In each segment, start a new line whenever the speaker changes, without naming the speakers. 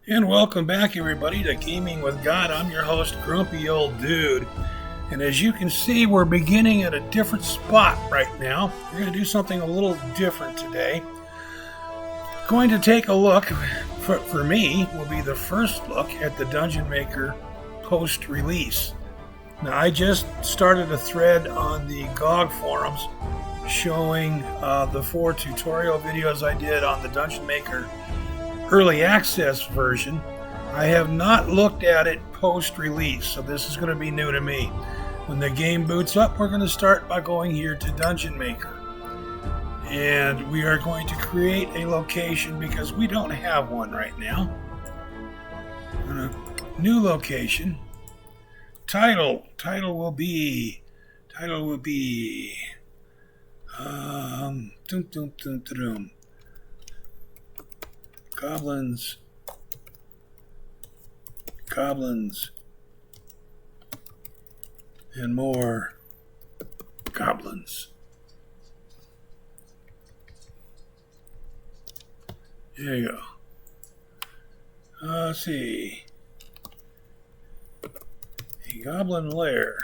And welcome back, everybody, to Gaming with God. I'm your host, Grumpy Old Dude. And as you can see, we're beginning at a different spot right now. We're going to do something a little different today. Going to take a look, for me, will be the first look at the Dungeon Maker post-release. Now, I just started a thread on the GOG forums showing the 4 tutorial videos I did on the Dungeon Maker early access version. I have not looked at it post-release, so this is going to be new to me. When the game boots up, we're going to start by going here to Dungeon Maker. And we are going to create a location because we don't have one right now. New location. Title will be Goblins, and more goblins. There you go. Let's see. A goblin lair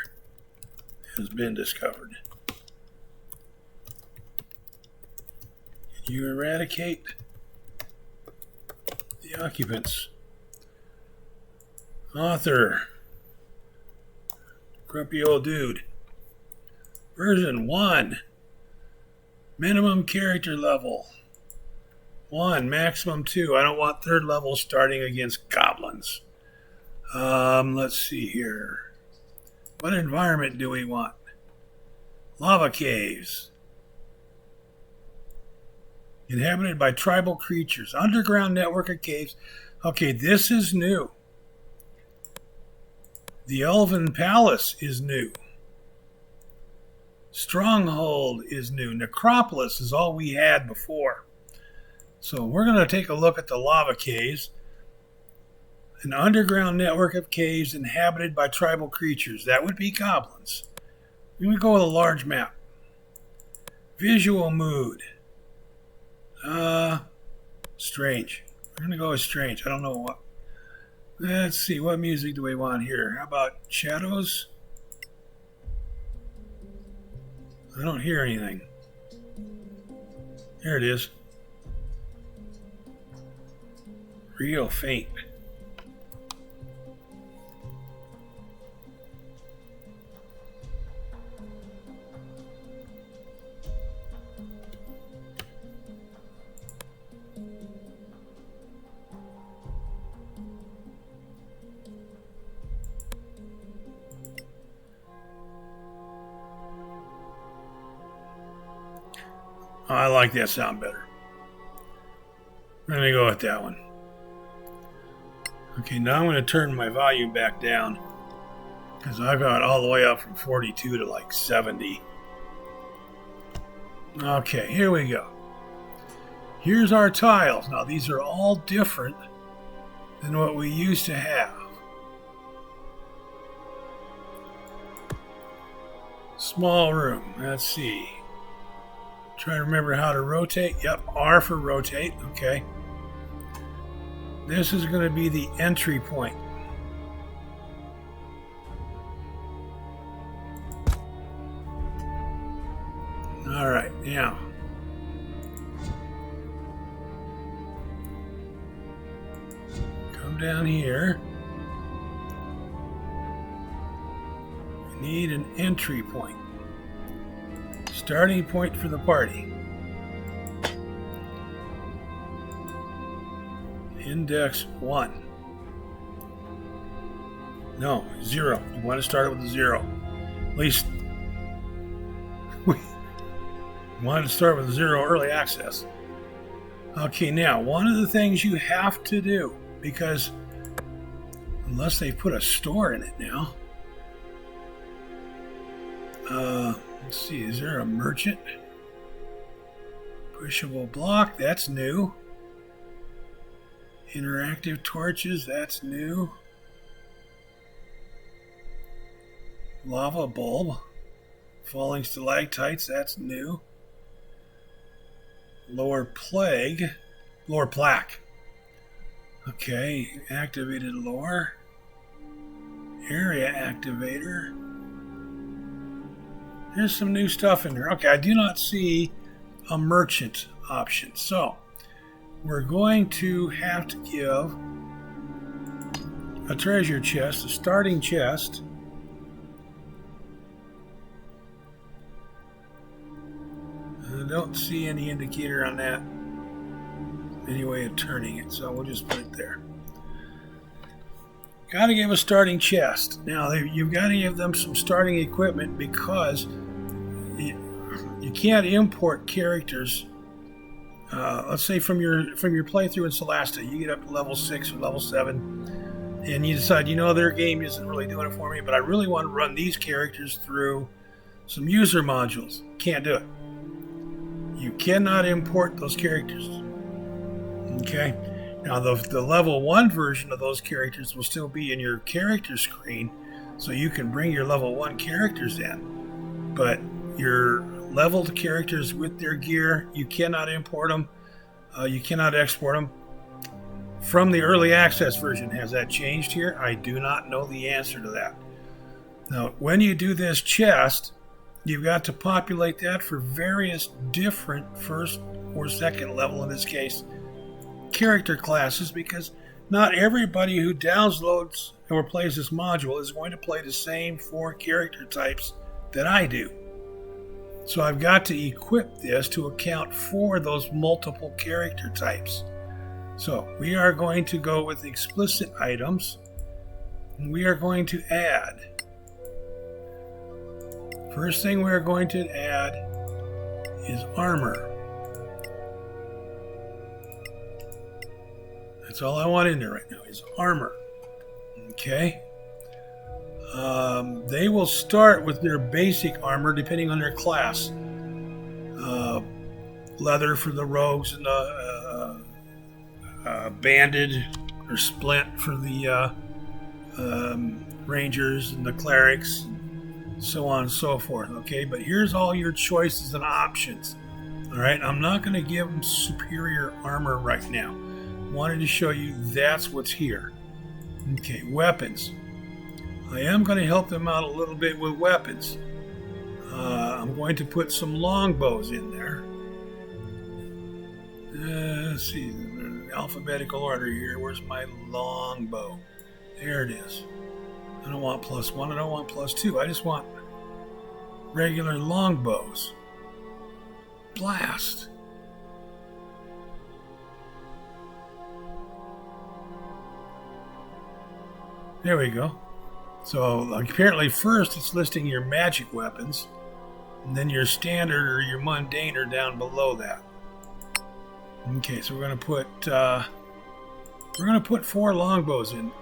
has been discovered. Can you eradicate the occupants? Author, Grumpy Old Dude. Version 1. Minimum character level 1, maximum 2. I don't want third level starting against goblins. Let's see here. What environment do we want? Lava caves. Inhabited by tribal creatures. Underground network of caves. Okay, this is new. The Elven Palace is new. Stronghold is new. Necropolis is all we had before. So we're going to take a look at the lava caves. An underground network of caves inhabited by tribal creatures. That would be goblins. We go with a large map. Visual mood. Strange. We're going to go with strange. I don't know what. Let's see, what music do we want here? How about shadows? I don't hear anything. There it is. Real faint. I like that sound better. I'm going to go with that one. Okay, now I'm going to turn my volume back down because I've got all the way up from 42 to like 70. Okay, here we go. Here's our tiles. Now, these are all different than what we used to have. Small room. Let's see. Try to remember how to rotate. Yep, R for rotate. Okay. This is going to be the entry point. All right, now. Come down here. We need an entry point. Starting point for the party. Index 1. No, 0. You want to start it with a 0. At least we wanted to start with a 0 early access. Okay, now, one of the things you have to do, because unless they put a store in it now, let's see, is there a merchant? Pushable block, that's new. Interactive torches, that's new. Lava bulb. Falling stalactites, that's new. Lower plaque. Okay, activated lore. Area activator. There's some new stuff in there. Okay, I do not see a merchant option. So we're going to have to give a treasure chest, a starting chest. I don't see any indicator on that, any way of turning it, so we'll just put it there. Got to give a starting chest. Now, you've got to give them some starting equipment because you can't import characters. Let's say from your playthrough in Solasta, you get up to level 6 or level 7, and you decide, their game isn't really doing it for me, but I really want to run these characters through some user modules. Can't do it. You cannot import those characters. Okay? Now, the level 1 version of those characters will still be in your character screen, so you can bring your level 1 characters in. But your leveled characters with their gear, you cannot import them. You cannot export them. From the early access version, has that changed here? I do not know the answer to that. Now, when you do this chest, you've got to populate that for various different first or second level, in this case, character classes, because not everybody who downloads or plays this module is going to play the same 4 character types that I do. So I've got to equip this to account for those multiple character types. So we are going to go with explicit items, and we are going to add. First thing we are going to add is armor. That's all I want in there right now is armor. Okay. They will start with their basic armor depending on their class. Leather for the rogues and the banded or splint for the rangers and the clerics, and so on and so forth. Okay, but here's all your choices and options. All right, I'm not going to give them superior armor right now. Wanted to show you that's what's here. Okay, weapons. I am going to help them out a little bit with weapons. I'm going to put some longbows in there. Let's see, alphabetical order here. Where's my longbow? There it is. I don't want +1. I don't want +2. I just want regular longbows. Blast. There we go. So apparently first it's listing your magic weapons, and then your standard or your mundane are down below that. Okay, so we're gonna put 4 longbows in.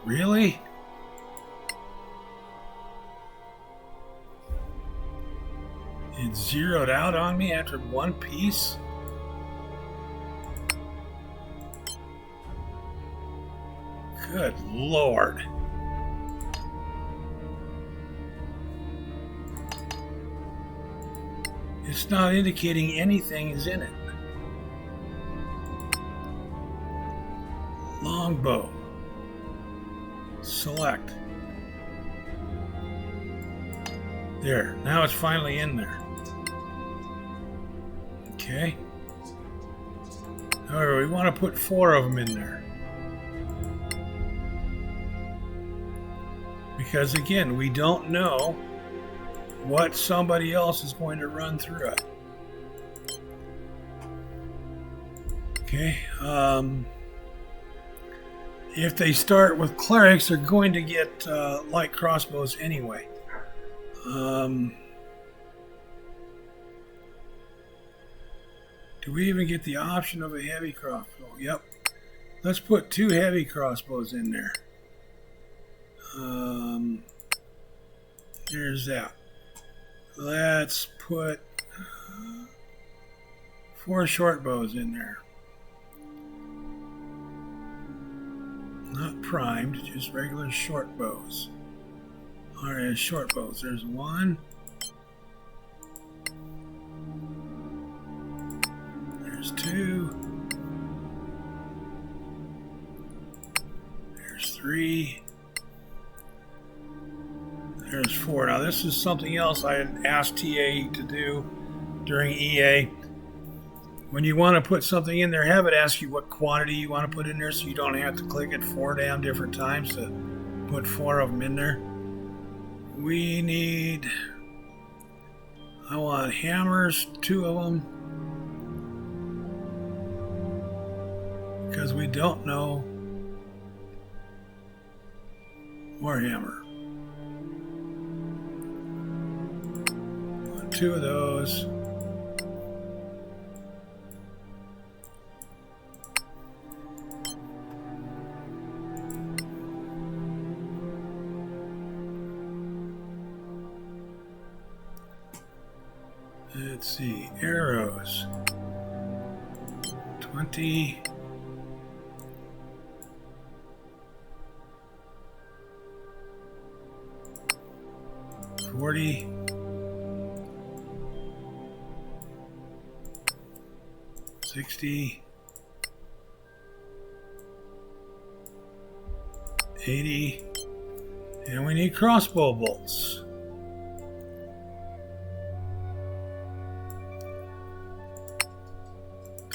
Really? It zeroed out on me after 1 piece? Good Lord. It's not indicating anything is in it. Longbow. Select. There. Now it's finally in there. Okay. Alright, we want to put 4 of them in there. Because again, we don't know what somebody else is going to run through it. Okay. If they start with clerics, they're going to get light crossbows anyway. Do we even get the option of a heavy crossbow? Yep. Let's put 2 heavy crossbows in there. There's that. Let's put 4 short bows in there. Not primed, just regular short bows. Alright, short bows. There's 1. There's 2. 3. There's 4. Now this is something else I had asked TA to do during EA. When you want to put something in there, have it ask you what quantity you want to put in there so you don't have to click it 4 damn different times to put 4 of them in there. We need... I want hammers, 2 of them. Because we don't know Warhammer. 2 of those. Let's see, arrows. 20. 40. 60. 80. And we need crossbow bolts.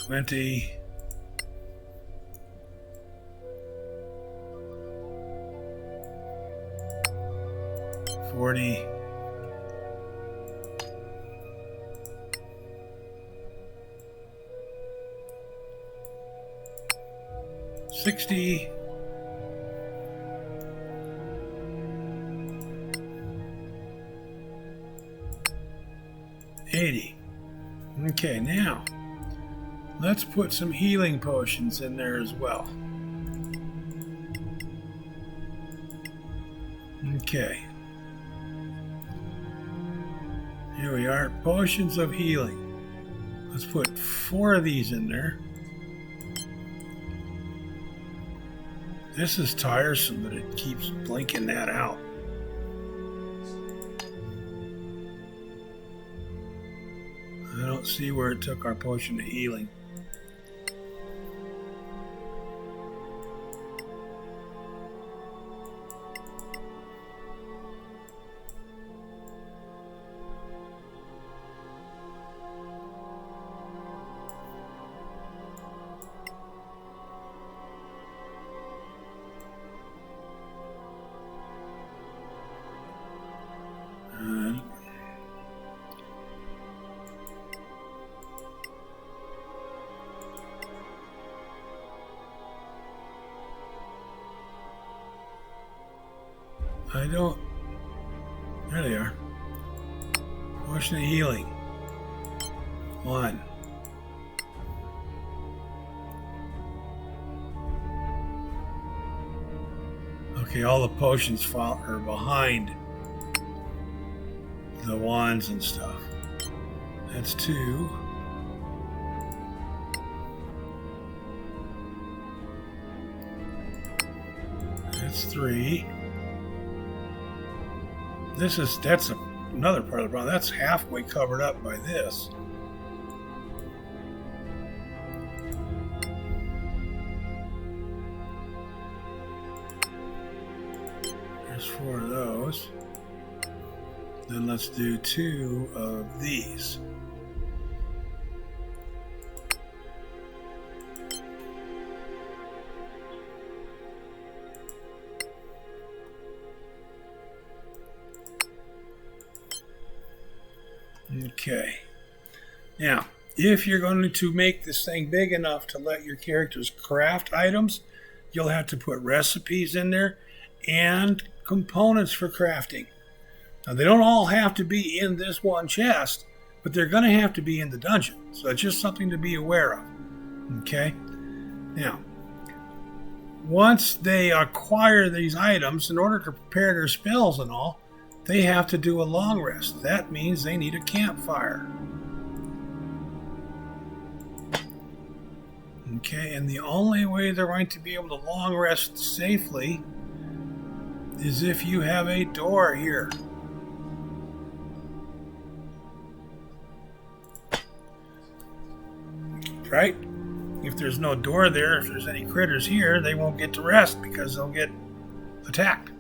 20. 40. 60. 80. Okay, now let's put some healing potions in there as well. Okay. Here we are, potions of healing. Let's put 4 of these in there. This is tiresome, but it keeps blinking that out. I don't see where it took our potion of healing. I don't... There they are. Potion of healing. 1. Okay, all the potions are behind the wands and stuff. That's 2. That's 3. That's another part of the problem. That's halfway covered up by this. There's 4 of those. Then let's do 2 of these. Okay. Now, if you're going to make this thing big enough to let your characters craft items, you'll have to put recipes in there and components for crafting. Now, they don't all have to be in this one chest, but they're going to have to be in the dungeon. So it's just something to be aware of. Okay? Now, once they acquire these items, in order to prepare their spells and all, they have to do a long rest. That means they need a campfire. Okay, and the only way they're going to be able to long rest safely is if you have a door here. Right? If there's no door there, if there's any critters here, they won't get to rest because they'll get attacked.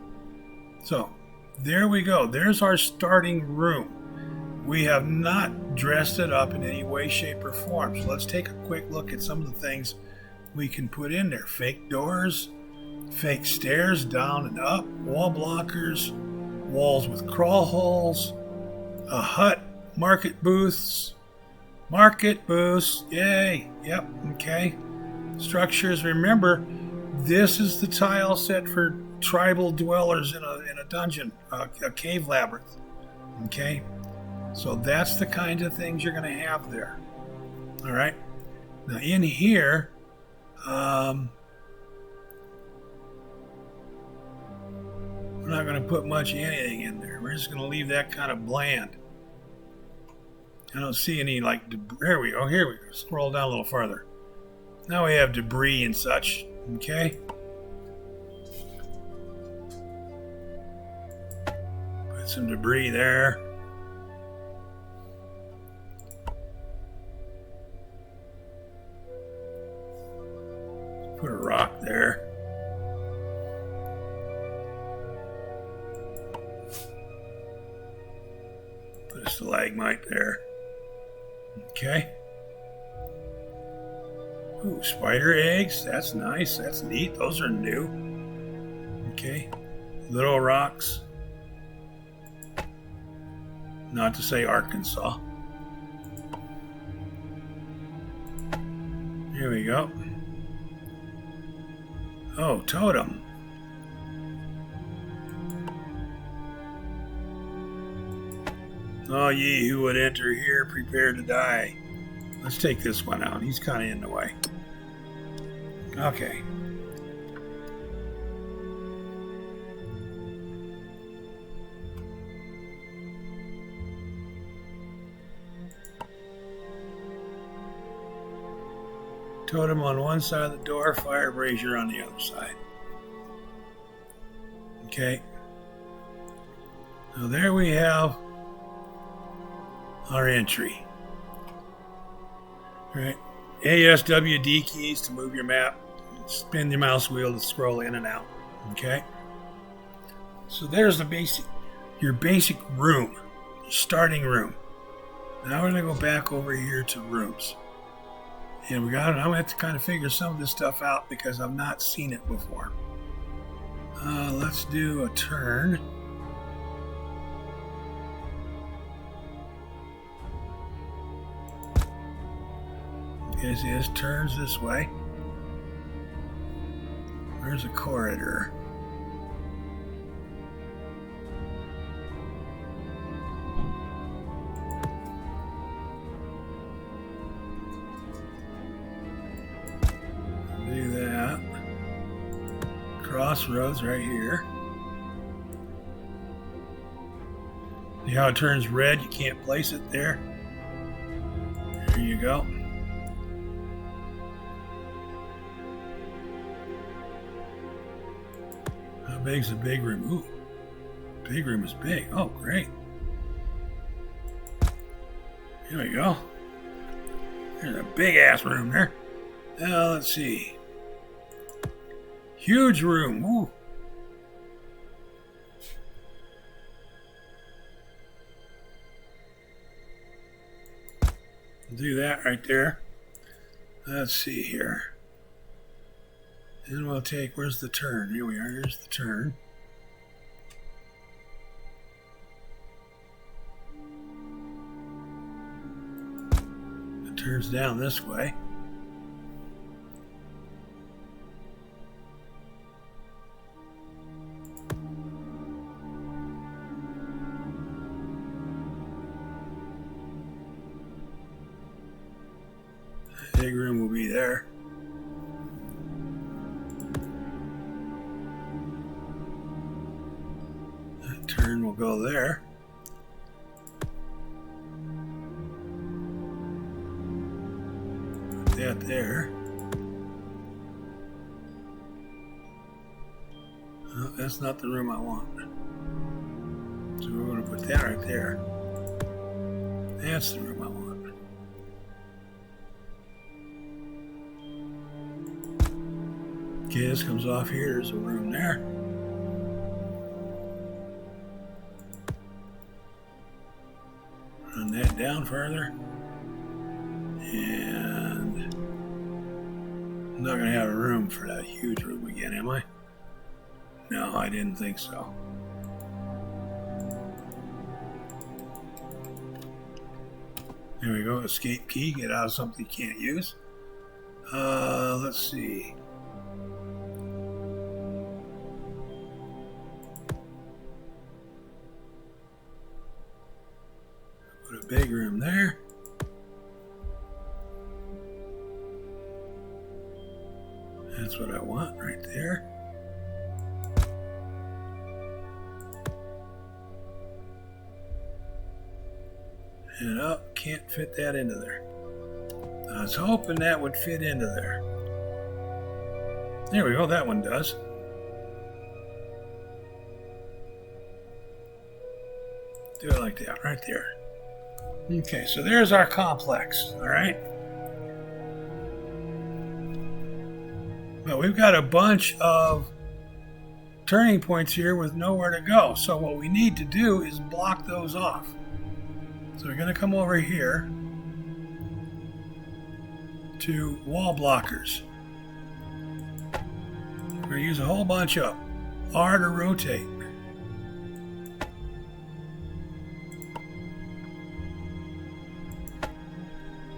So there we go. There's our starting room. We have not dressed it up in any way, shape, or form. So let's take a quick look at some of the things we can put in there. Fake doors, fake stairs down and up, wall blockers, walls with crawl holes, a hut, market booths, yay, yep, okay. Structures, remember, this is the tile set for tribal dwellers in a dungeon, a cave labyrinth, okay? So that's the kind of things you're going to have there, all right? Now in here, we're not going to put much of anything in there. We're just going to leave that kind of bland. I don't see any like debris. Here we go. Scroll down a little farther. Now we have debris and such. Okay. Put some debris there. Put a rock there. Put a stalagmite there. Okay. Ooh, spider eggs. That's nice. That's neat. Those are new. Okay. Little rocks. Not to say Arkansas. Here we go. Oh, totem. Oh, ye who would enter here, prepare to die. Let's take this one out. He's kind of in the way. Okay. Totem on one side of the door, fire brazier on the other side. Okay. So there we have our entry. All right. ASWD keys to move your map. Spin your mouse wheel to scroll in and out. Okay. So there's your basic room, your starting room. Now we're gonna go back over here to rooms. And I'm gonna have to kind of figure some of this stuff out because I've not seen it before. Let's do a turn. Okay, see, this turns this way. Where's a corridor? Do that. Crossroads right here. See how it turns red? You can't place it there. There you go. How big's the big room? Ooh, big room is big. Oh, great. Here we go. There's a big ass room there. Now let's see. Huge room. Ooh. Do that right there. Let's see here. Then we'll take, where's the turn? Here we are, here's the turn. It turns down this way. The big room will be there. Turn will go there. Put that there. Oh, that's not the room I want. So we're going to put that right there. That's the room I want. Okay, this comes off here. There's a room there. down further. And I'm not going to have room for that huge room again, am I? No, I didn't think so. There we go. Escape key. Get out of something you can't use. Let's see. Put a big room there. That's what I want right there. And up, can't fit that into there. I was hoping that would fit into there. There we go, that one does. Do it like that, right there. Okay, so there's our complex, all right? But we've got a bunch of turning points here with nowhere to go. So what we need to do is block those off. So we're going to come over here to wall blockers. We're going to use a whole bunch of R to rotate.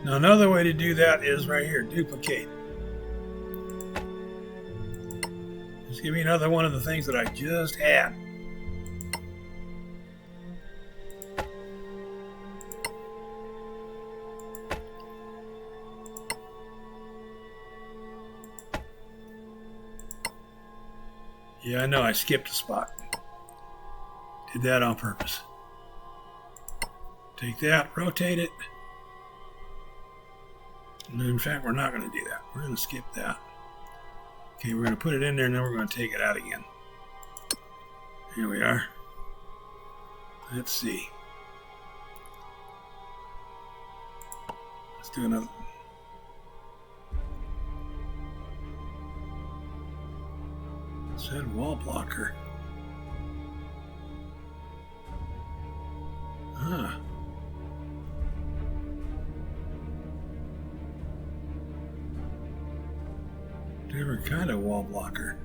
Now another way to do that is right here, duplicate. Just give me another one of the things that I just had. Yeah, I know, I skipped a spot. Did that on purpose. Take that, rotate it. And in fact, we're not going to do that. We're going to skip that. Okay, we're going to put it in there and then we're going to take it out again. Here we are. Let's see. Let's do another. Said wall blocker. Huh. Different kind of wall blocker.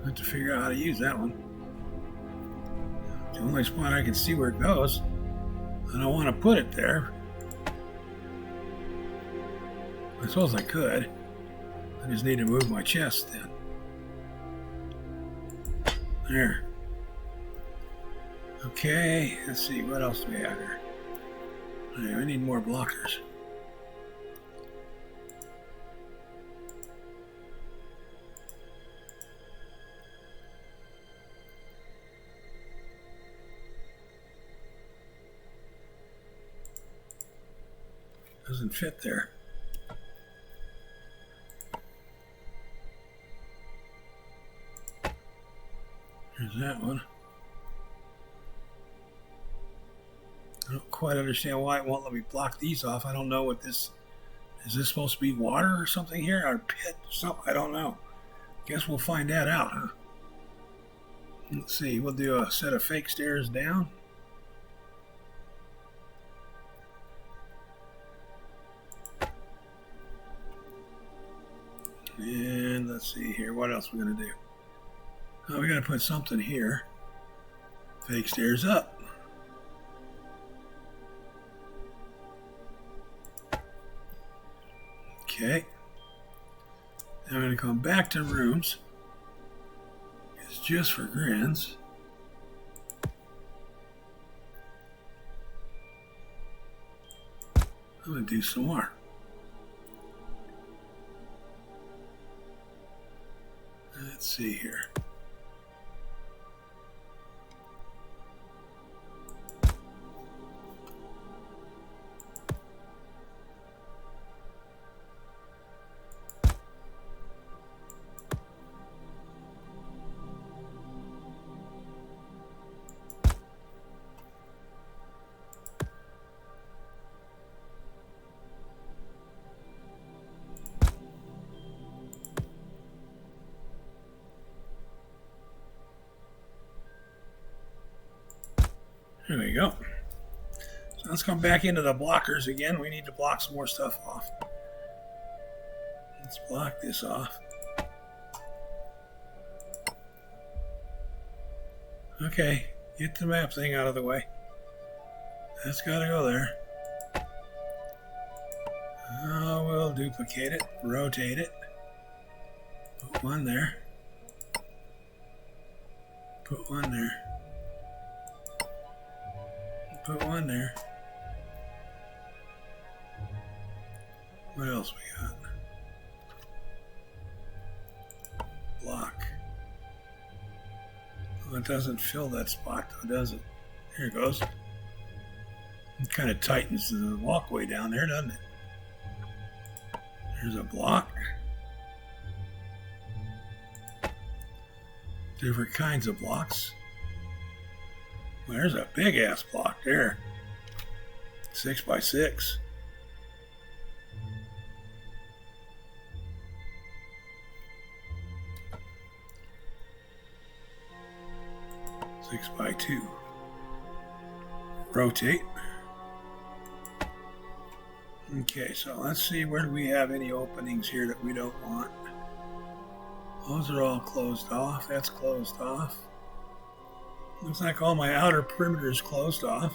I have to figure out how to use that one. The only spot I can see where it goes. I don't want to put it there. I suppose I could. I just need to move my chest then. There. Okay, let's see, what else do we have here? Okay, I need more blockers. Doesn't fit there. There's that one. I don't quite understand why it won't let me block these off. I don't know what this is. This supposed to be water or something here? Or a pit? Something? I don't know. Guess we'll find that out, huh? Let's see. We'll do a set of fake stairs down. And let's see here. What else we're going to do? Oh, we got to put something here. Fake stairs up. Okay. Now I'm going to come back to rooms. It's just for grins. I'm going to do some more. Let's see here. There we go. So let's come back into the blockers again. We need to block some more stuff off. Let's block this off. Okay, get the map thing out of the way. That's got to go there. We'll duplicate it, rotate it. Put one there. Put one there. Put one there. What else we got? Block. Well, it doesn't fill that spot though, does it? Here it goes. It kind of tightens the walkway down there, doesn't it? There's a block. Different kinds of blocks. Well, there's a big ass block there. 6 by 6. Six by 2. Rotate. Okay, so let's see, where do we have any openings here that we don't want? Those are all closed off. That's closed off. Looks like all my outer perimeter is closed off.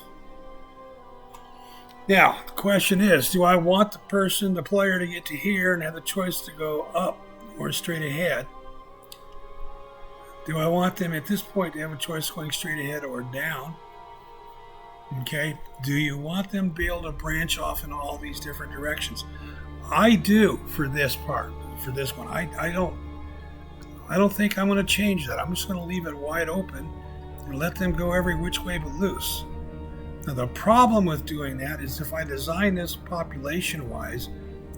Now, the question is, do I want the player to get to here and have the choice to go up or straight ahead? Do I want them at this point to have a choice going straight ahead or down? Okay, do you want them to be able to branch off in all these different directions? I do for this part, for this one. I don't think I'm going to change that. I'm just going to leave it wide open and let them go every which way but loose. Now the problem with doing that is if I design this population-wise,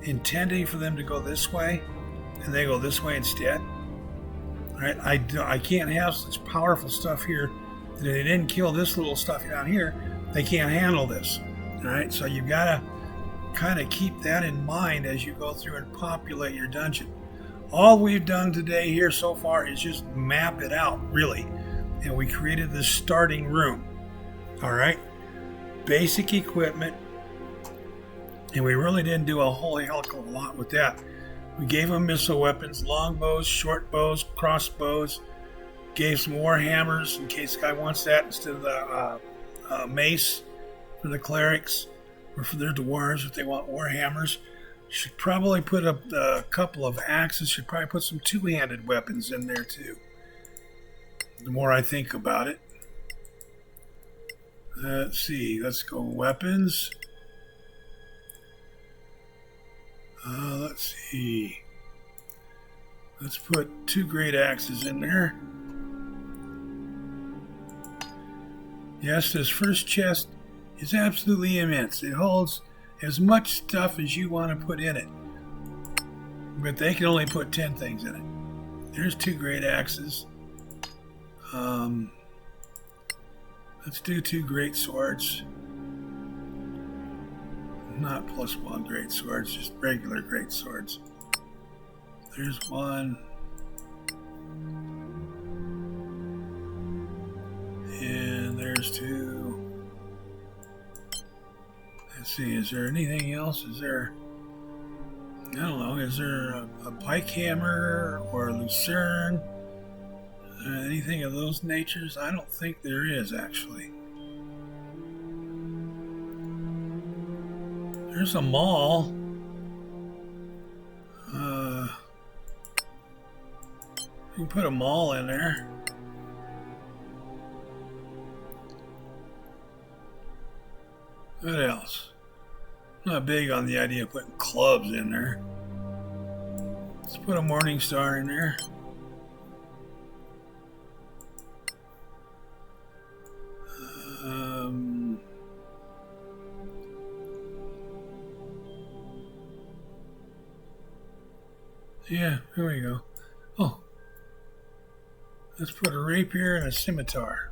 intending for them to go this way, and they go this way instead, right? I can't have such powerful stuff here that they didn't kill this little stuff down here. They can't handle this. All right, so you've got to kind of keep that in mind as you go through and populate your dungeon. All we've done today here so far is just map it out, really. And we created this starting room. All right, basic equipment. And we really didn't do a whole hell of a lot with that. We gave them missile weapons, long bows, short bows, crossbows. Gave some war hammers in case the guy wants that instead of the mace for the clerics or for their dwarves if they want war hammers. Should probably put a couple of axes. Should probably put some two-handed weapons in there too. The more I think about it. Let's see. Let's go weapons. Let's see. Let's put 2 great axes in there. Yes, this first chest is absolutely immense. It holds as much stuff as you want to put in it. But they can only put 10 things in it. There's 2 great axes. Let's do 2 great swords. Not +1 great swords, just regular great swords. There's 1. And there's 2. Let's see, is there anything else? Is there, I don't know, is there a pike hammer or a lucerne? Anything of those natures? I don't think there is, actually. There's a maul. You can put a maul in there. What else? I'm not big on the idea of putting clubs in there. Let's put a morning star in there. Yeah, here we go. Oh, let's put a rapier and a scimitar.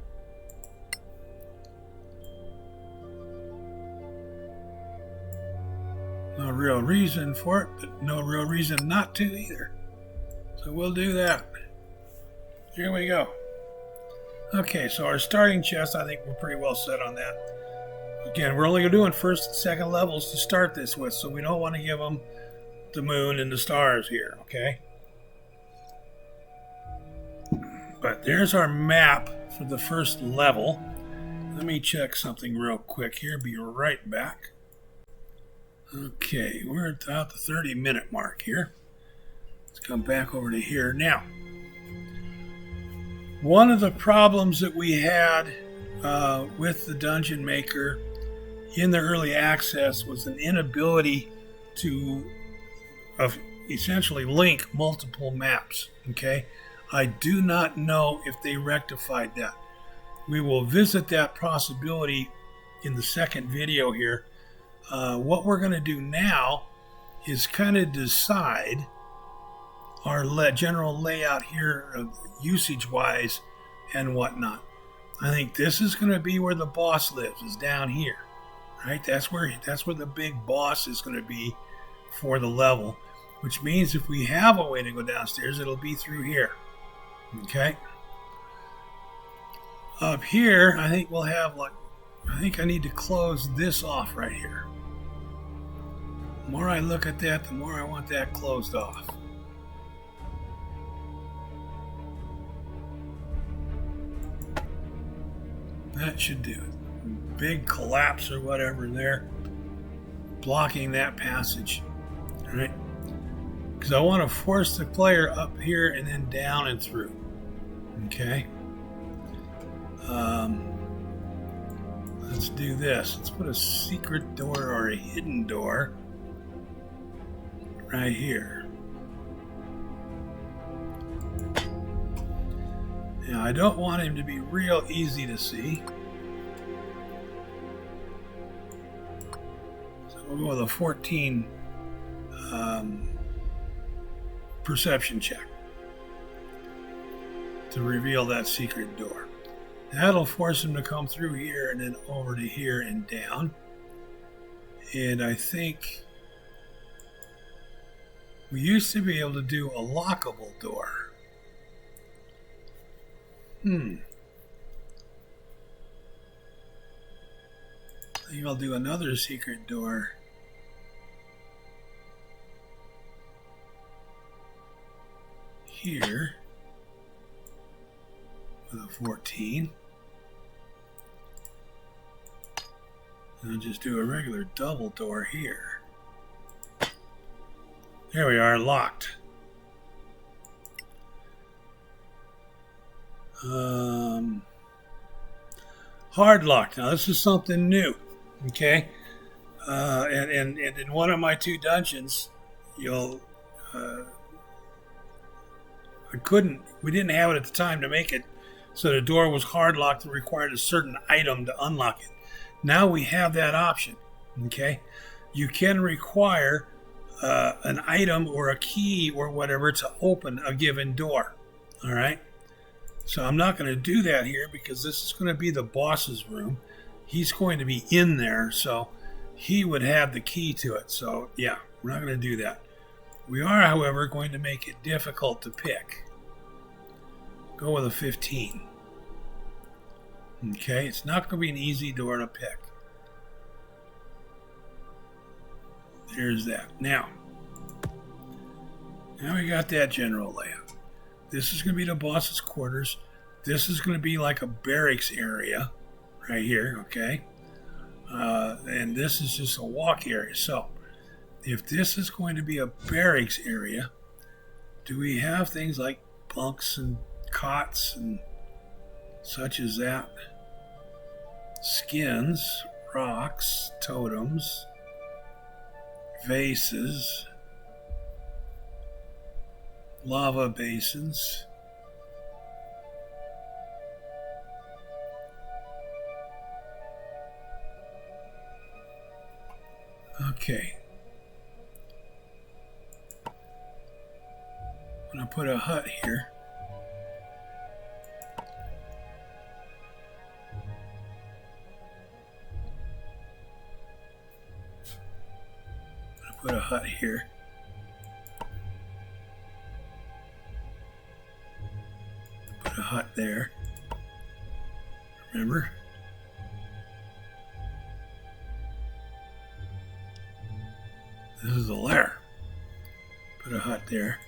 No real reason for it, but no real reason not to either. So we'll do that. Here we go. Okay, so our starting chest, I think we're pretty well set on that. Again, we're only doing first and second levels to start this with, so we don't want to give them the moon and the stars here, okay? But there's our map for the first level. Let me check something real quick here. Be right back. Okay, we're at about the 30-minute mark here. Let's come back over to here. Now, one of the problems that we had with the Dungeon Maker in the early access was an inability to essentially link multiple maps, okay? I do not know if they rectified that. We will visit that possibility in the second video here. What we're going to do now is kind of decide our general layout here, usage-wise and whatnot. I think this is going to be where the boss lives, is down here, right? That's where the big boss is going to be for the level, which means if we have a way to go downstairs, it'll be through here, okay? Up here, I think we'll have I think I need to close this off right here. The more I look at that, the more I want that closed off. That should do it. Big collapse or whatever there, blocking that passage. All right, because I want to force the player up here and then down and through. Okay. Let's do this. Let's put a secret door or a hidden door right here. Now, I don't want him to be real easy to see. So we'll go with a 14 perception check to reveal that secret door. That'll force him to come through here and then over to here and down. And I think we used to be able to do a lockable door. I think I'll do another secret door. Here with a 14. And I'll just do a regular double door here. There we are, locked. Hard locked. Now this is something new, okay? And in one of my 2 dungeons, we didn't have it at the time to make it so the door was hard locked and required a certain item to unlock it. Now we have that option, okay? You can require an item or a key or whatever to open a given door, all right? So I'm not going to do that here because this is going to be the boss's room. He's going to be in there, so he would have the key to it. So yeah, we're not going to do that. We are, however, going to make it difficult to pick. Go with a 15. Okay, it's not going to be an easy door to pick. There's that. Now we got that general layout. This is going to be the boss's quarters. This is going to be like a barracks area right here, okay? And this is just a walk area. So if this is going to be a barracks area, do we have things like bunks and cots and such as that? Skins, rocks, totems, vases, lava basins. Okay. I'm going to put a hut here. Put a hut here. Put a hut there. Remember? This is the lair. Put a hut there.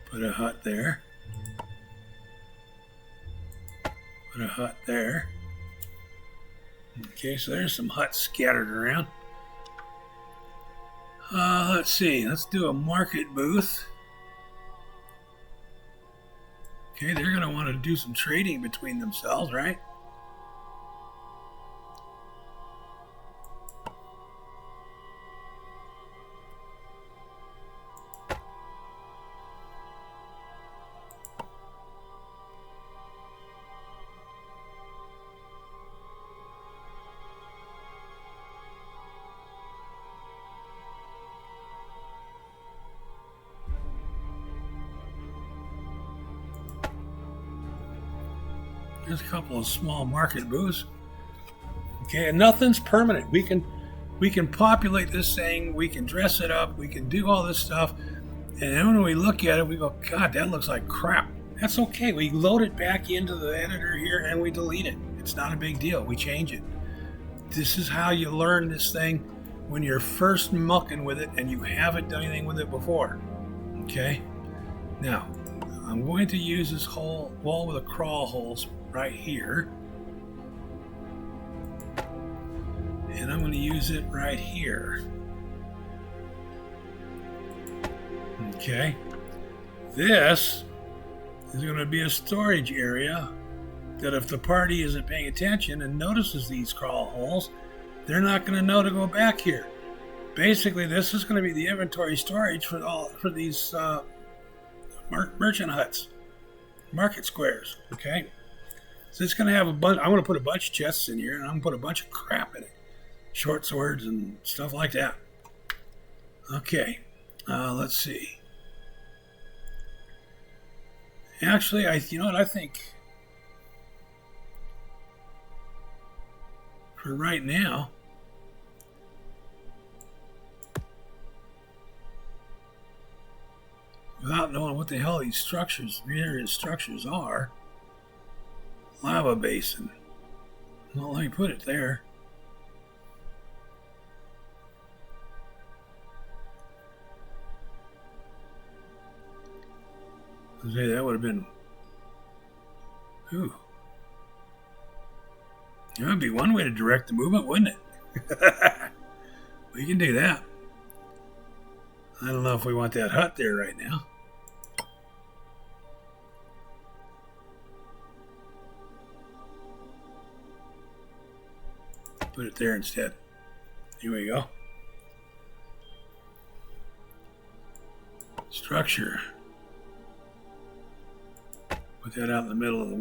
Put a hut there. Put a hut there. Okay, so there's some huts scattered around. Let's see. Let's do a market booth. Okay, they're going to want to do some trading between themselves, right? There's a couple of small market booths. Okay, and nothing's permanent. We can populate this thing, we can dress it up, we can do all this stuff, and then when we look at it, we go, God, that looks like crap. That's okay. We load it back into the editor here and we delete it. It's not a big deal. We change it. This is how you learn this thing when you're first mucking with it and you haven't done anything with it before. Okay? Now, I'm going to use this whole wall with the crawl holes right here. And I'm going to use it right here. Okay. This is going to be a storage area that if the party isn't paying attention and notices these crawl holes, they're not going to know to go back here. Basically, this is going to be the inventory storage for these merchant huts, market squares. Okay. So it's going to have a bunch. I'm going to put a bunch of chests in here, and I'm going to put a bunch of crap in it, short swords and stuff like that. Okay, let's see. Actually, you know what I think? For right now, without knowing what the hell these various structures are. Lava basin. Well, let me put it there. Okay, that would have been. Ooh. That would be one way to direct the movement, wouldn't it? We can do that. I don't know if we want that hut there right now. Put it there instead. Here we go. Structure. Put that out in the middle of the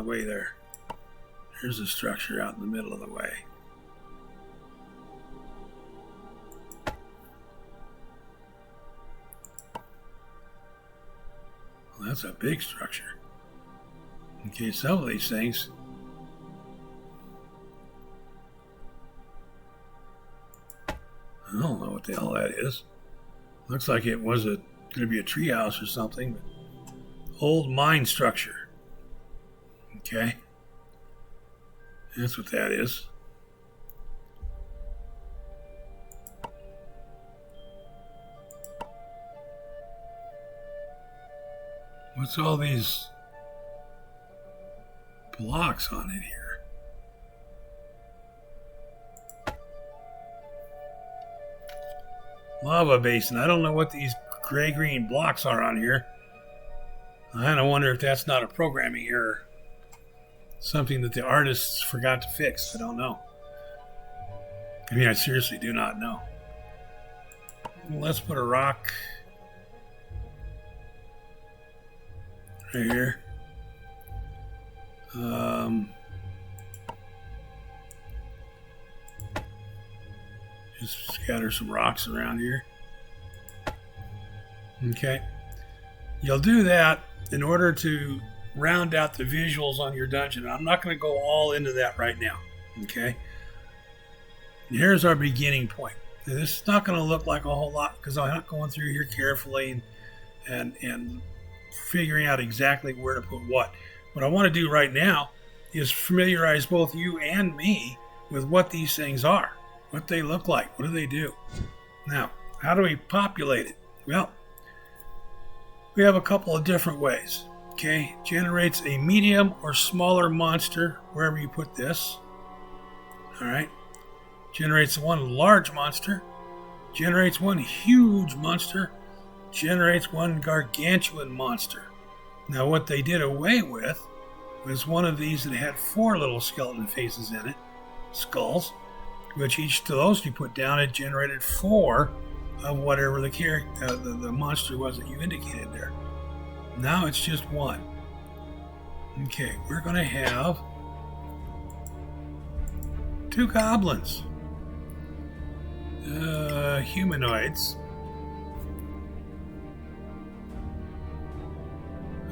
way there. Here's the structure out in the middle of the way. Well, that's a big structure. Okay, some of these things. I don't know what the hell that is. Looks like it was going to be a treehouse or something. But old mine structure. Okay. That's what that is. What's all these blocks on it here? Lava basin. I don't know what these gray-green blocks are on here. I kind of wonder if that's not a programming error. Something that the artists forgot to fix. I don't know. I mean, I seriously do not know. Let's put a rock right here. Just scatter some rocks around here. Okay. You'll do that in order to round out the visuals on your dungeon. I'm not going to go all into that right now. Okay. And here's our beginning point. Now, this is not going to look like a whole lot because I'm not going through here carefully and figuring out exactly where to put what. What I want to do right now is familiarize both you and me with what these things are, what they look like, what do they do. Now, how do we populate it? Well, we have a couple of different ways. Okay, generates a medium or smaller monster wherever you put this. All right, generates one large monster, generates one huge monster, generates one gargantuan monster. Now, what they did away with was one of these that had 4 little skeleton faces in it, skulls, which each of those you put down, it generated 4 of whatever the character, the monster was that you indicated there. Now it's just 1. Okay, we're going to have 2 goblins, humanoids.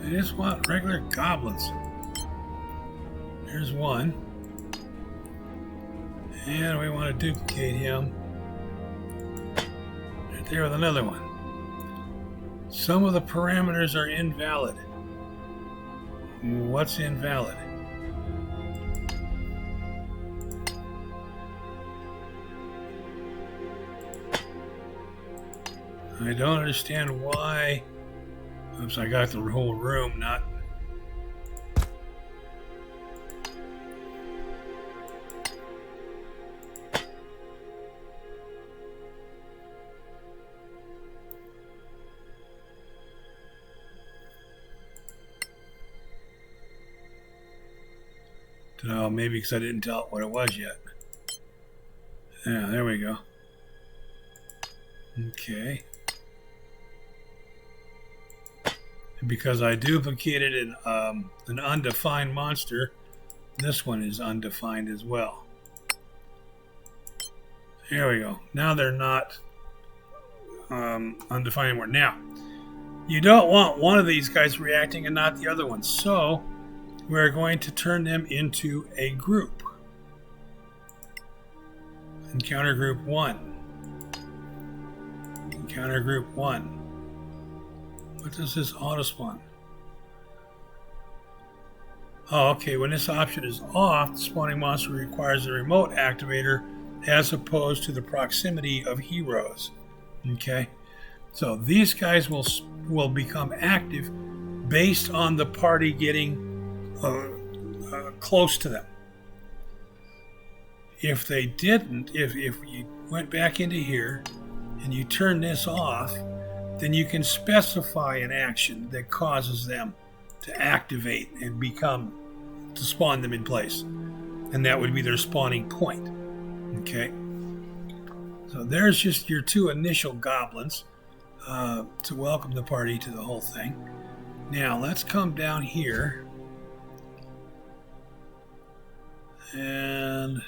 I just want regular goblins. There's one. And we want to duplicate him. Right there with another one. Some of the parameters are invalid. What's invalid? I don't understand why. Oops, I got the whole room, not. No, maybe because I didn't tell it what it was yet. Yeah, there we go. Okay. And because I duplicated an undefined monster, this one is undefined as well. There we go. Now they're not undefined anymore. Now, you don't want one of these guys reacting and not the other one. So, we're going to turn them into a group. Encounter group 1. Encounter group 1. What does this auto spawn? Oh, okay. When this option is off, the spawning monster requires a remote activator as opposed to the proximity of heroes. Okay. So these guys will become active based on the party getting close to them. If they didn't, if you went back into here and you turn this off, then you can specify an action that causes them to activate and to spawn them in place. And that would be their spawning point. Okay. So there's just your 2 initial goblins to welcome the party to the whole thing. Now let's come down here. And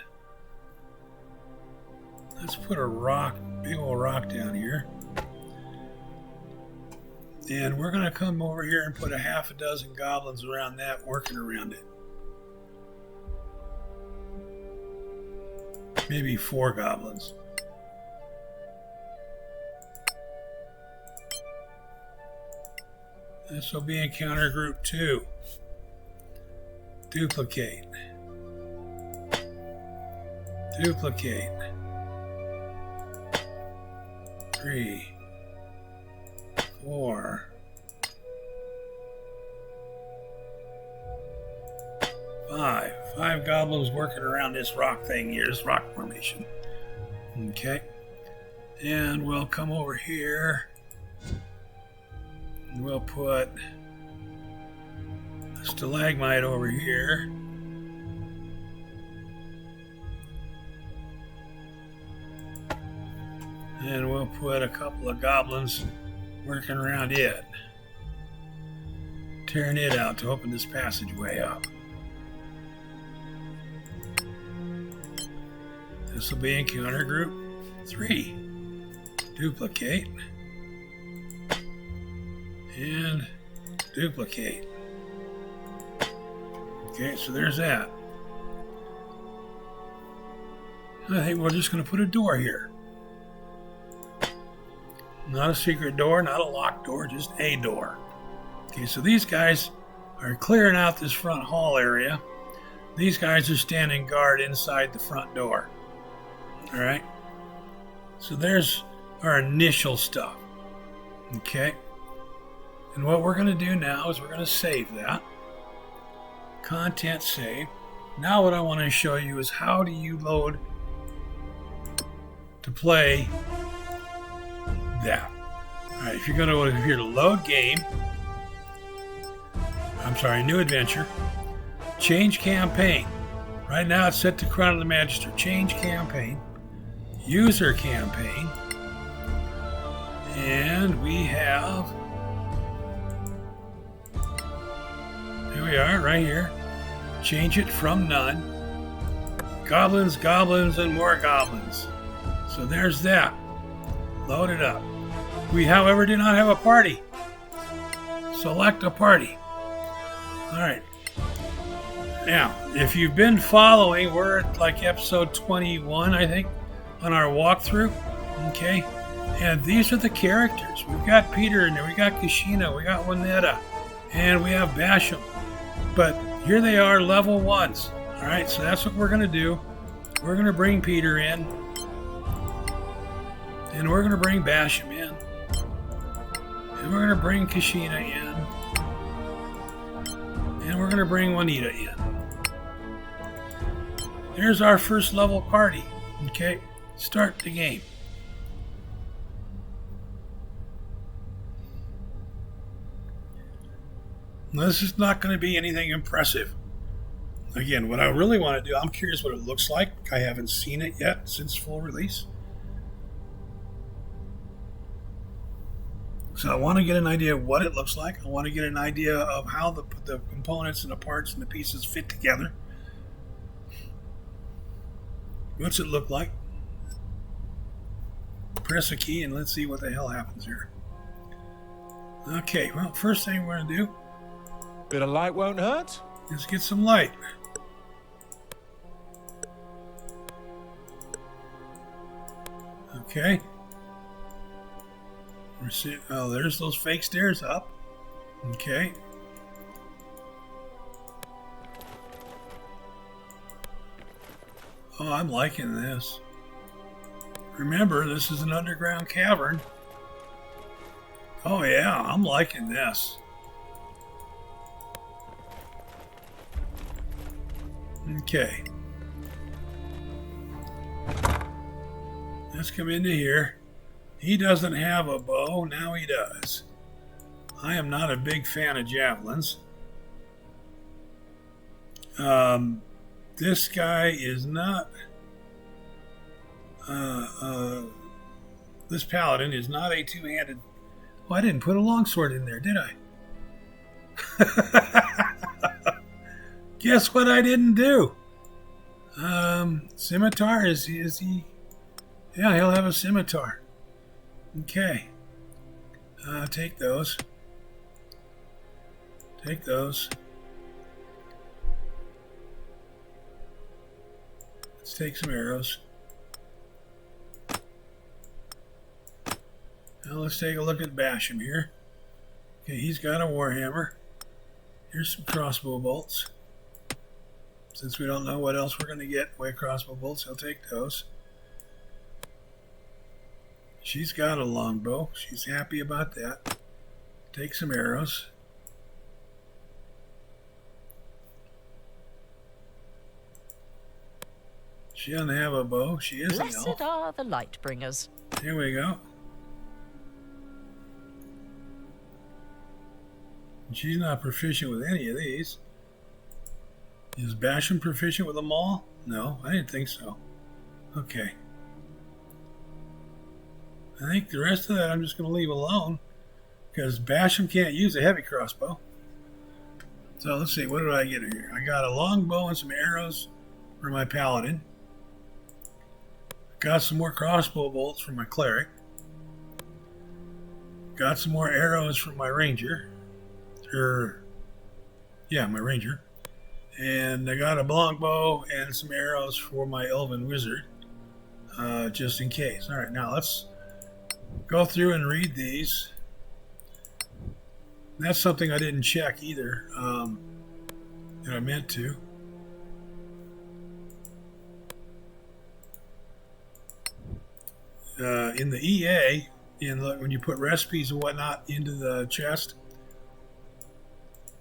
let's put a rock, big old rock down here. And we're going to come over here and put a half a dozen goblins around that, working around it. Maybe 4 goblins. This will be encounter group 2. Duplicate. Duplicate. 3, 4, 5. 5 goblins working around this rock thing here, this rock formation. Okay. And we'll come over here. And we'll put a stalagmite over here. And we'll put a couple of goblins working around it. Tearing it out to open this passageway up. This will be encounter group 3. Duplicate. And duplicate. Okay, so there's that. I think we're just going to put a door here. Not a secret door, not a locked door, just a door. Okay, so these guys are clearing out this front hall area. These guys are standing guard inside the front door. All right. So there's our initial stuff. Okay. And what we're going to do now is we're going to save that. Content save. Now what I want to show you is how do you load to play that. All right, if you're going to go here to load game, new adventure, change campaign. Right now it's set to Crown of the Magister. Change campaign, user campaign, and we have, here we are, right here. Change it from none. Goblins, goblins, and more goblins. So there's that. Load it up. We, however, do not have a party. Select a party. All right. Now, if you've been following, we're at like episode 21, I think, on our walkthrough. Okay. And these are the characters. We've got Peter in there. We got Kashina. We got Juanetta. And we have Basham. But here they are, level 1s. All right. So that's what we're going to do. We're going to bring Peter in. And we're going to bring Basham in. And we're going to bring Kashina in. And we're going to bring Juanita in. There's our first level party. Okay, start the game. Now, this is not going to be anything impressive. Again, what I really want to do, I'm curious what it looks like. I haven't seen it yet since full release. So I want to get an idea of what it looks like. I want to get an idea of how the components and the parts and the pieces fit together. What's it look like? Press a key and let's see what the hell happens here. Okay, well, first thing we're going to do,
bit of light won't hurt.
Let's get some light. Okay. Oh, there's those fake stairs up. Okay. Oh, I'm liking this. Remember, this is an underground cavern. Oh yeah, I'm liking this. Okay. Let's come into here. He doesn't have a bow, now he does. I am not a big fan of javelins. This guy is not... this paladin is not a two-handed... Oh, I didn't put a longsword in there, did I? Guess what I didn't do? Scimitar, is he... Yeah, he'll have a scimitar. Okay. Take those. Take those. Let's take some arrows. Now let's take a look at Basham here. Okay, he's got a warhammer. Here's some crossbow bolts. Since we don't know what else we're going to get with crossbow bolts, he'll take those. She's got a longbow. She's happy about that. Take some arrows. She doesn't have a bow. She is an elf.
Blessed are the light bringers.
Here we go. She's not proficient with any of these. Is Basham proficient with them all? No, I didn't think so. Okay. I think the rest of that I'm just going to leave alone because Basham can't use a heavy crossbow. So let's see, what did I get here? I got a longbow and some arrows for my paladin. Got some more crossbow bolts for my cleric. Got some more arrows for my ranger. My ranger. And I got a longbow and some arrows for my elven wizard, just in case. All right, now let's go through and read these. That's something I didn't check either, that I meant to. In the EA, when you put recipes and whatnot into the chest.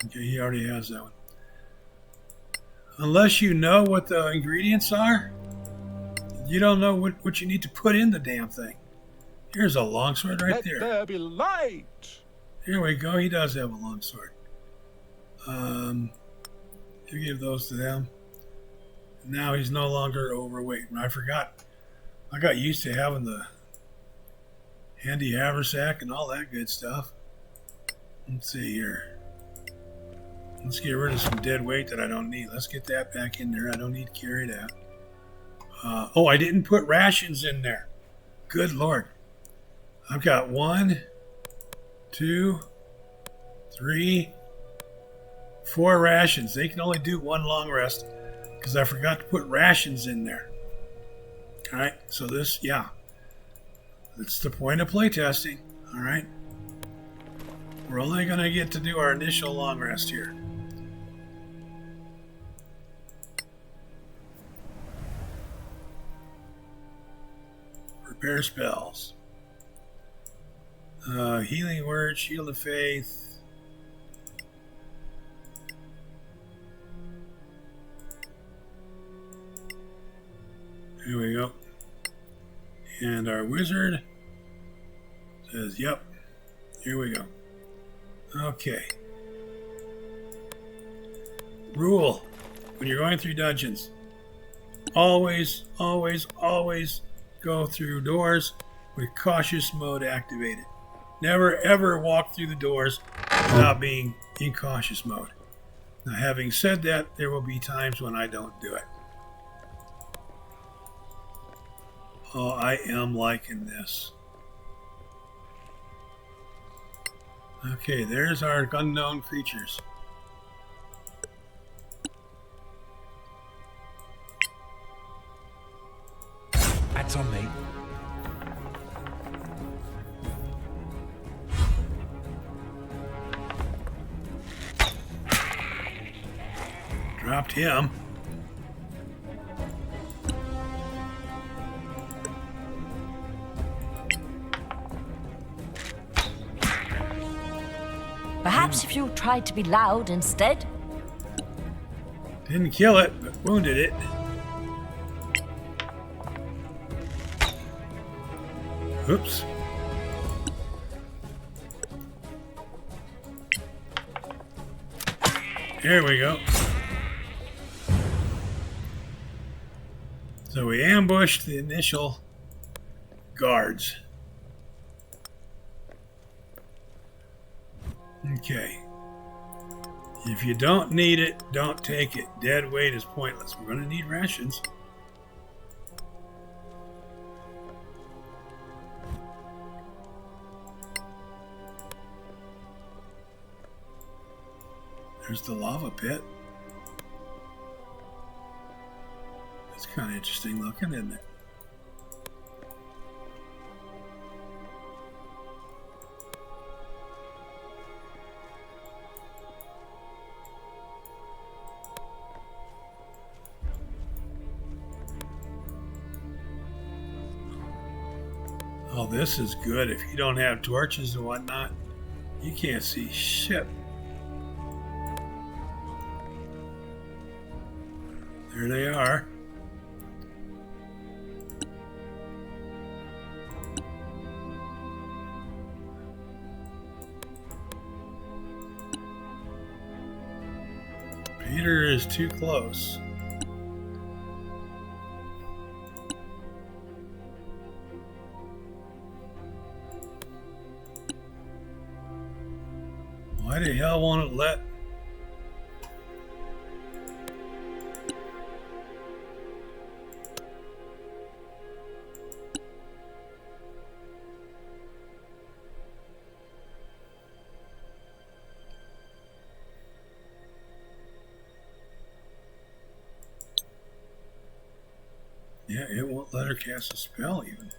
Okay, he already has that one. Unless you know what the ingredients are, you don't know what you need to put in the damn thing. Here's a longsword right there.
Let there be light.
Here we go. He does have a longsword. You give those to them. Now he's no longer overweight. I forgot. I got used to having the handy haversack and all that good stuff. Let's see here. Let's get rid of some dead weight that I don't need. Let's get that back in there. I don't need to carry that. Oh, I didn't put rations in there. Good Lord. I've got 1, 2, 3, 4 rations. They can only do 1 long rest because I forgot to put rations in there. All right, so this, yeah, that's the point of playtesting. All right, we're only going to get to do our initial long rest here. Repair spells. Healing word, shield of faith. Here we go. And our wizard says, yep. Here we go. Okay. Rule. When you're going through dungeons, always go through doors with cautious mode activated. Never ever walk through the doors without being in cautious mode. Now, having said that, there will be times when I don't do it. Oh, I am liking this. Okay, there's our unknown creatures.
That's on me.
Dropped him.
Perhaps if you tried to be loud instead.
Didn't kill it, but wounded it. Oops. There we go. So we ambushed the initial guards. Okay. If you don't need it, don't take it. Dead weight is pointless. We're going to need rations. There's the lava pit. It's kind of interesting looking, isn't it? Oh, this is good. If you don't have torches and whatnot, you can't see shit. There they are. Peter is too close. Why the hell won't it let? Yeah, it won't let her cast a spell even.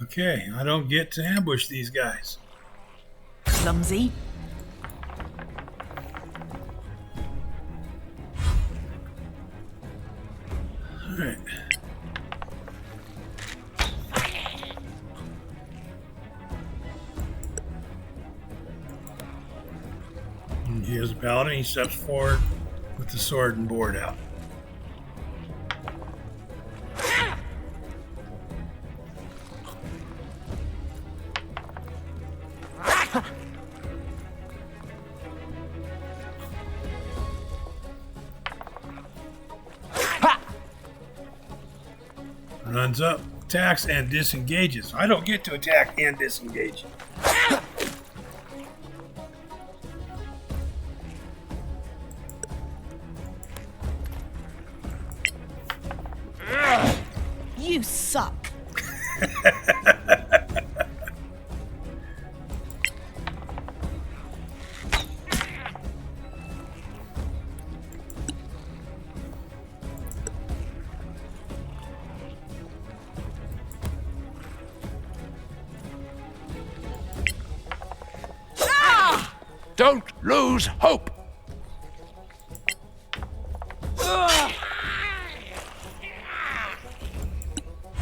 Okay, I don't get to ambush these guys.
Clumsy.
All right. And here's the paladin. He steps forward with the sword and board out. Runs up, attacks, and disengages. I don't get to attack and disengage.
You suck.
Don't lose hope.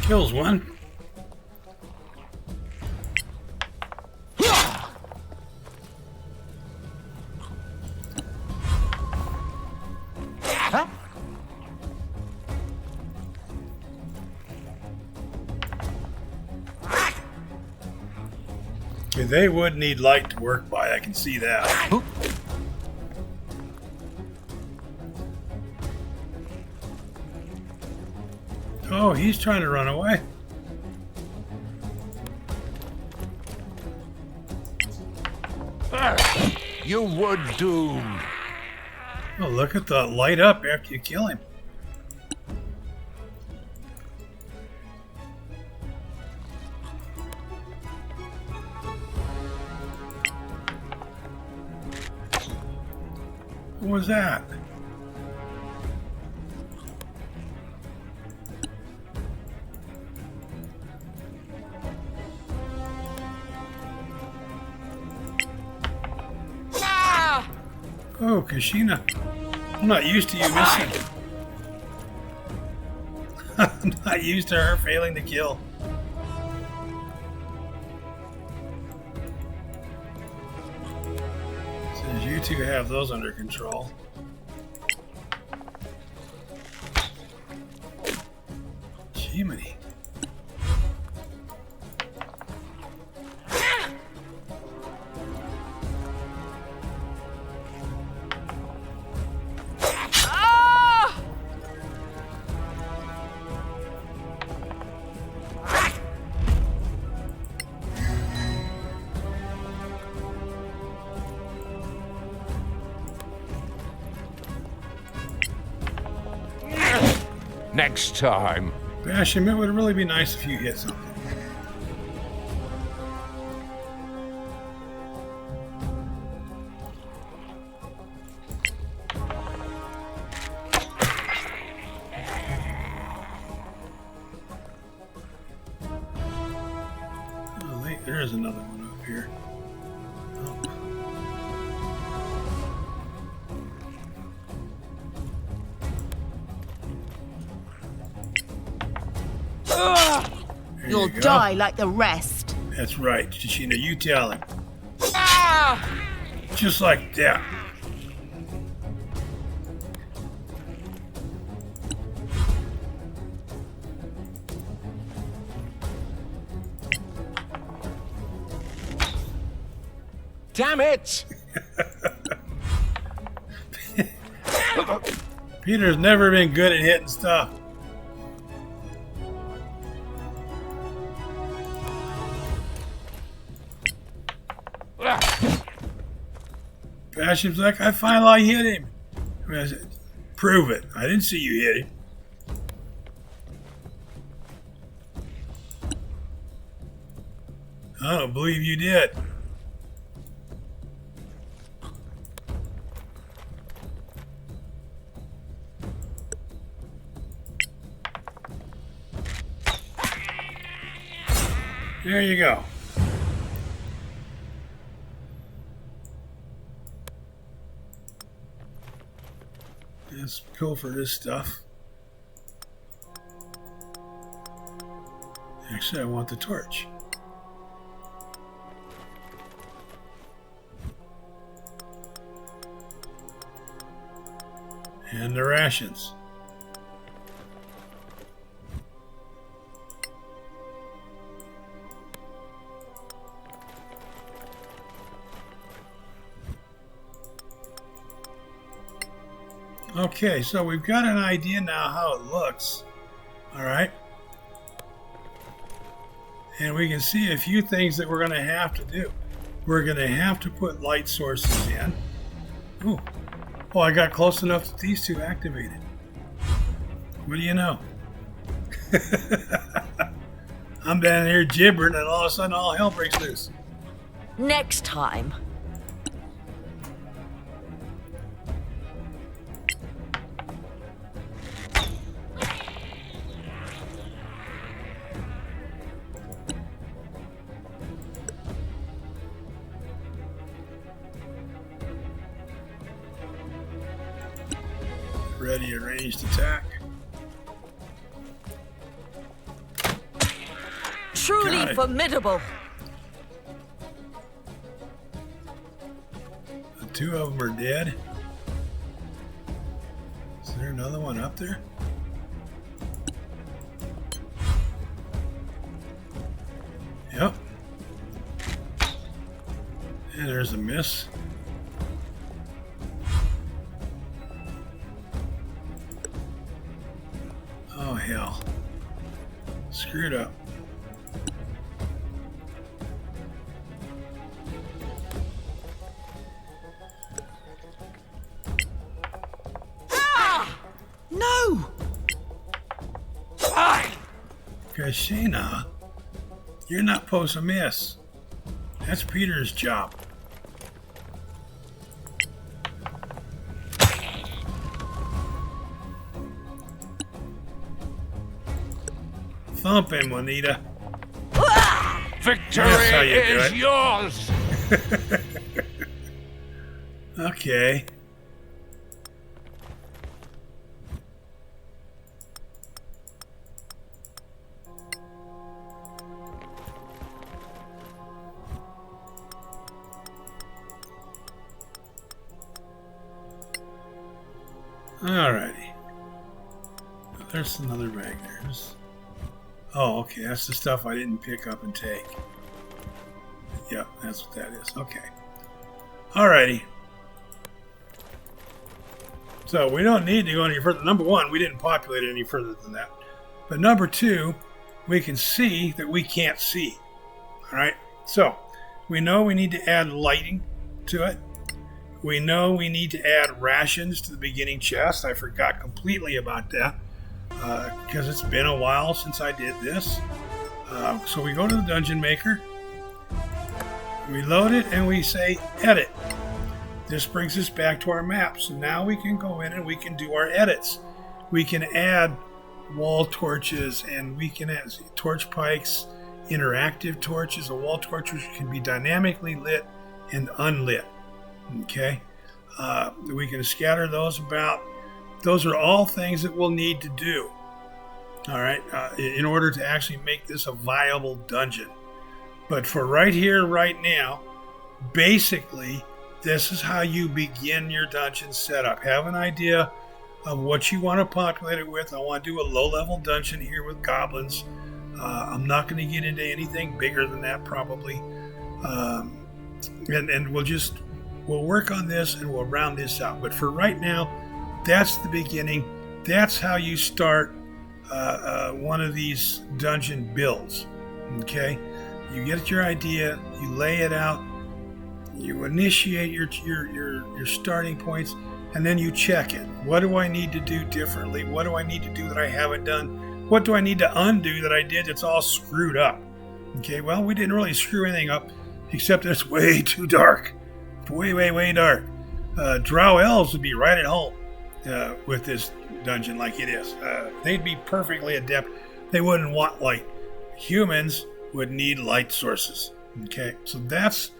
Kills one. Okay, they would need light to work by, I can see that. Oh, he's trying to run away.
You were doomed.
Oh, look at the light up after you kill him. What was that? Oh, Kashina. I'm not used to you missing. I'm not used to her failing to kill. Says you two have those under control. Jiminy.
Next time.
Basham, it would really be nice if you hit something. Oh, there is another one up here. Oh. There
You'll
you go.
die like the rest.
That's right, Shishina, you tell him. Just like that.
Damn it!
Peter's never been good at hitting stuff. Basham's like, I finally hit him. I said, prove it. I didn't see you hit him. I don't believe you did. There you go. Let's go for this stuff. Actually, I want the torch. And the rations. Okay, so we've got an idea now how it looks. All right. And we can see a few things that we're going to have to do. We're going to have to put light sources in. Ooh. Oh, I got close enough that these two activated. What do you know? I'm down here gibbering and all of a sudden all hell breaks loose.
Next time.
Ready, a ranged attack.
Truly formidable.
The two of them are dead. Is there another one up there? Yep. And there's a miss. Oh, hell. Screwed up.
No!
Krishna, you're not supposed to miss. That's Peter's job. Thump him, Juanita.
Victory
That's how you do
is
it.
yours!
Okay. Alrighty. There's another bag there. Oh, okay. That's the stuff I didn't pick up and take. Yep, that's what that is. Okay. Alrighty. So we don't need to go any further. Number one, we didn't populate it any further than that. But number two, we can see that we can't see. Alright? So, we know we need to add lighting to it. We know we need to add rations to the beginning chest. I forgot completely about that because it's been a while since I did this. So we go to the Dungeon Maker, we load it, and we say edit. This brings us back to our map. So now we can go in and we can do our edits. We can add wall torches and we can add torch pikes, interactive torches. A wall torch can be dynamically lit and unlit. Okay, we can scatter those about. Those are all things that we'll need to do. All right, in order to actually make this a viable dungeon. But for right here, right now, basically, this is how you begin your dungeon setup. Have an idea of what you want to populate it with. I want to do a low-level dungeon here with goblins. I'm not going to get into anything bigger than that, probably. And we'll work on this and we'll round this out. But for right now, that's the beginning. That's how you start one of these dungeon builds. Okay, you get your idea, you lay it out, you initiate your starting points, and then you check it. What do I need to do differently? What do I need to do that I haven't done? What do I need to undo that I did that's all screwed up? Okay, well, we didn't really screw anything up, except it's way too dark. Way dark. Drow elves would be right at home with this dungeon like it is. They'd be perfectly adept. They wouldn't want light. Humans would need light sources. Okay, so that's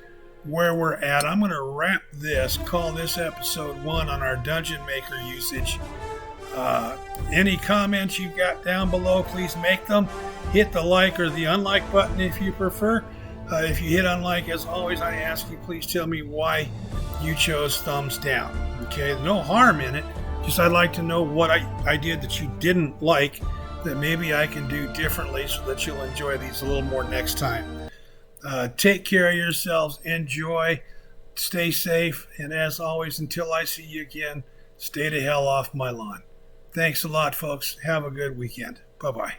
where we're at. I'm going to wrap this, call this episode 1 on our Dungeon Maker usage. Any comments you've got down below, please make them. Hit the like or the unlike button if you prefer. If you hit unlike, as always, I ask you, please tell me why you chose thumbs down. Okay, no harm in it. Just I'd like to know what I did that you didn't like that maybe I can do differently so that you'll enjoy these a little more next time. Take care of yourselves. Enjoy. Stay safe. And as always, until I see you again, stay the hell off my lawn. Thanks a lot, folks. Have a good weekend. Bye-bye.